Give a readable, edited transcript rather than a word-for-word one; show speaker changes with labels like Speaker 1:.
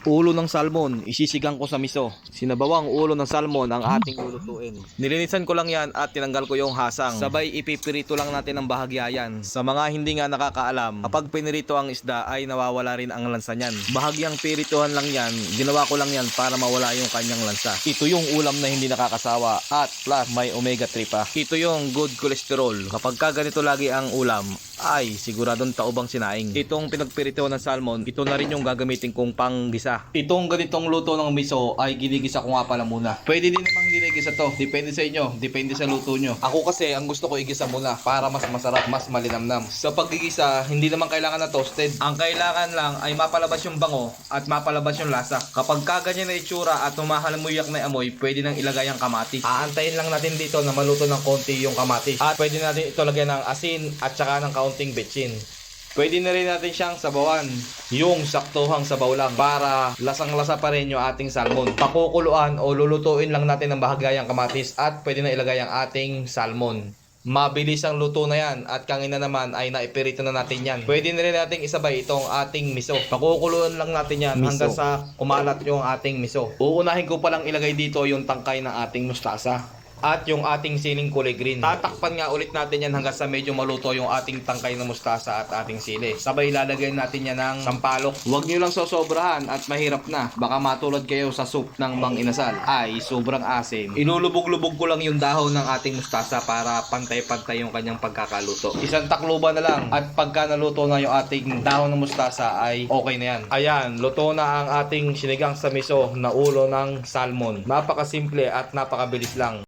Speaker 1: Ulo ng salmon, isisigang ko sa miso. Sinabawang ulo ng salmon ang ating lulutuin. Nilinisan ko lang yan at tinanggal ko yung hasang. Sabay ipipirito lang natin ang bahagya yan. Sa mga hindi nga nakakaalam, kapag pinirito ang isda ay nawawala rin ang lansa niyan. Bahagyang pirituhan lang yan, ginawa ko lang yan para mawala yung kanyang lansa. Ito yung ulam na hindi nakakasawa at plus may omega 3 pa. Ito yung good cholesterol. Kapag ka ganito lagi ang ulam, ay siguradong taobang sinaing. Itong pinagpirituhan ng salmon, ito na rin yung gagamitin kong panggisa. Itong ganitong luto ng miso ay ginigisa ko nga pala muna. Pwede din namang ginigisa to, depende sa inyo, depende sa luto nyo. Ako kasi ang gusto ko igisa muna para mas masarap, mas malinamnam. Sa paggigisa, hindi naman kailangan na toasted. Ang kailangan lang ay mapalabas yung bango at mapalabas yung lasa. Kapag kaganyan na itsura at humahalamuyak na amoy, pwede nang ilagay ang kamatis. Aantayin lang natin dito na maluto ng konti yung kamatis. At pwede natin ito lagyan ng asin at saka ng kaunting betchin. Pwede na rin natin siyang sabawan, yung saktuhang sabaw lang para lasang-lasa pa rin yung ating salmon. Pakukuluan o lulutuin lang natin ng bahagyang kamatis at pwede na ilagay ang ating salmon. Mabilis ang luto na yan at kangina naman ay naipirito na natin yan. Pwede na rin natin isabay itong ating miso. Pakukuluan lang natin yan hanggang sa kumalat yung ating miso. Uunahin ko palang ilagay dito yung tangkay ng ating mustasa at yung ating siling kulay green. Tatakpan nga ulit natin yan hanggang sa medyo maluto yung ating tangkay ng mustasa at ating sili. Sabay lalagay natin yan ng sampalok. Huwag nyo lang sosobrahan at mahirap na. Baka matulad kayo sa soup ng Mang Inasal. Ay, sobrang asim. Inulubog-lubog ko lang yung dahon ng ating mustasa para pantay-pantay yung kanyang pagkakaluto. Isang takluban na lang at pagka naluto na yung ating dahon ng mustasa ay okay na yan. Ayan, luto na ang ating sinigang sa miso na ulo ng salmon. Napakasimple at napakabilis lang.